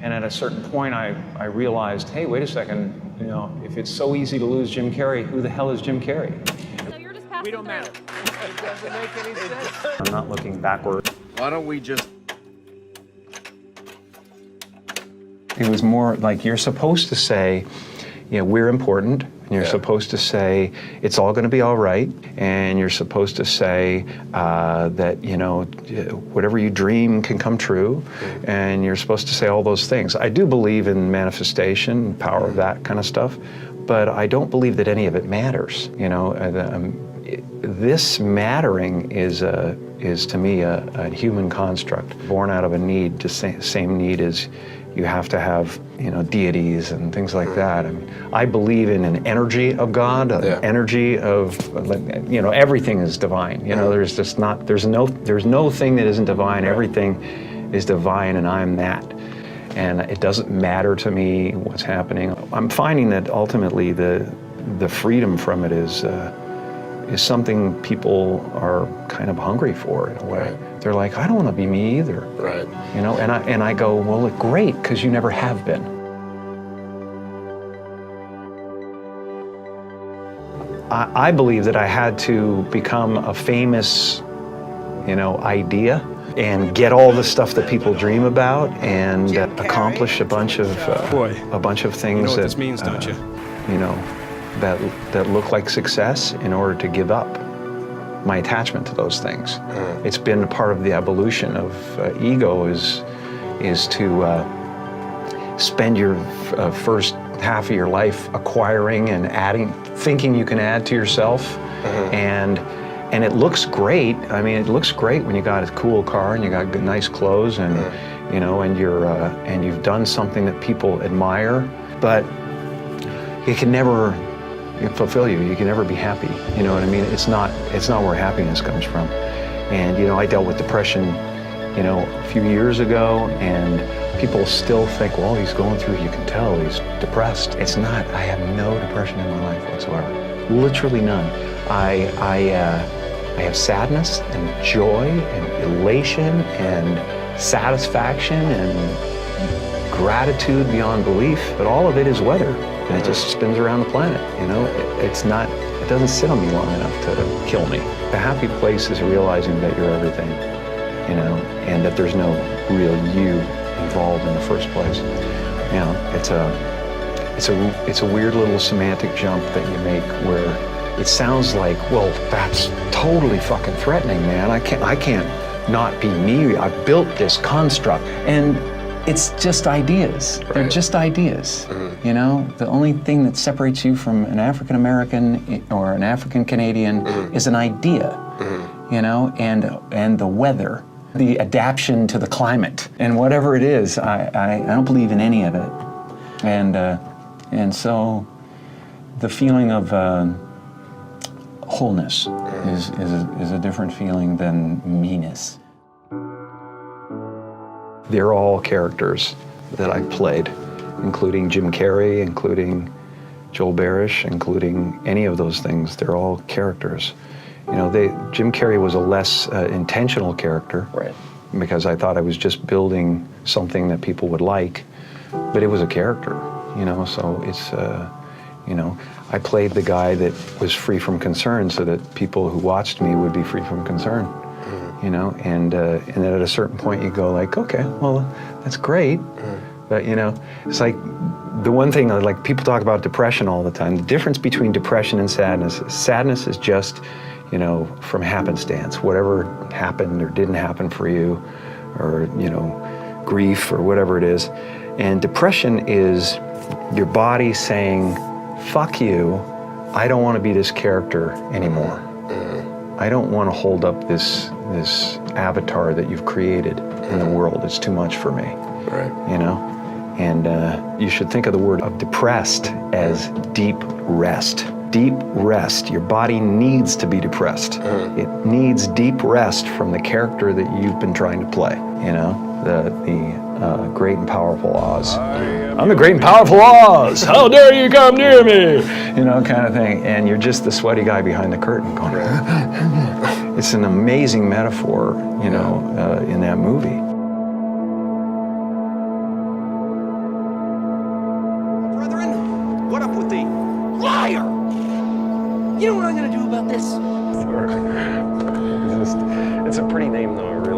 And at a certain point, I realized, hey, wait a second, you know, if it's so easy to lose Jim Carrey, who the hell is Jim Carrey? So you're just passing We don't matter. It doesn't make any sense. I'm not looking backward. Why don't we just... It was more like you're supposed to say, you know, we're important. And you're supposed to say it's all going to be all right. And you're supposed to say that, you know, whatever you dream can come true. And you're supposed to say all those things. I do believe in manifestation, power of that kind of stuff. But I don't believe that any of it matters. You know, this mattering is to me a human construct born out of a need, the same need as you have to have, you know, deities and things like that. I mean, I believe in an energy of God, an energy of, you know, everything is divine. You know, there's just not, there's no thing that isn't divine. Everything is divine, and I'm that. And it doesn't matter to me what's happening. I'm finding that ultimately the freedom from it is something people are kind of hungry for in a way. Right. They're like, I don't want to be me either. Right. You know, and I go, well, great, because you never have been. I believe that I had to become a famous, you know, idea and get all the stuff that people dream about and accomplish a bunch of things. You know what that this means, don't you? You know, that look like success in order to give up my attachment to those things. It's been a part of the evolution of ego is to spend your first half of your life acquiring and adding, thinking you can add to yourself, and it looks great. I mean, it looks great when you got a cool car and you got good, nice clothes, and you know, and you've done something that people admire, but it can never fulfill you. You can never be happy. You know what I mean? It's not where happiness comes from. And you know, I dealt with depression, you know, a few years ago, and people still think, well, he's going through, you can tell he's depressed. It's not. I have no depression in my life whatsoever. Literally none. I have sadness and joy and elation and satisfaction and gratitude beyond belief, but all of it is weather. And it just spins around the planet, you know? It doesn't sit on me long enough to kill me. The happy place is realizing that you're everything, you know, and that there's no real you involved in the first place. You know, it's a weird little semantic jump that you make where it sounds like, well, that's totally fucking threatening, man. I can't not be me. I've built this construct. And it's just ideas. Right. They're just ideas. You know, the only thing that separates you from an African American or an African Canadian is an idea. You know, and the weather, the adaptation to the climate, and whatever it is, I don't believe in any of it. And so the feeling of wholeness is a different feeling than meanness. They're all characters that I played, including Jim Carrey, including Joel Barish, including any of those things. They're all characters. You know, Jim Carrey was a less intentional character, right? Because I thought I was just building something that people would like, but it was a character, you know, so it's, you know, I played the guy that was free from concern so that people who watched me would be free from concern. You know, and then at a certain point you go like, okay, well, that's great, but you know, it's like the one thing, like people talk about depression all the time. The difference between depression and sadness is just, you know, from happenstance, whatever happened or didn't happen for you, or you know, grief or whatever it is. And depression is your body saying, fuck you, I don't want to be this character anymore. I don't want to hold up this avatar that you've created in the world. It's too much for me. Right. You know? And you should think of the word of depressed as deep rest. Deep rest. Your body needs to be depressed. It needs deep rest from the character that you've been trying to play. You know? The great and powerful Oz. I'm the great and powerful Oz. How dare you come near me? You know, kind of thing. And you're just the sweaty guy behind the curtain going, it's an amazing metaphor, you know, in that movie. What up with the liar? You know what I'm gonna do about this? Sorry. It's a pretty name, though. It really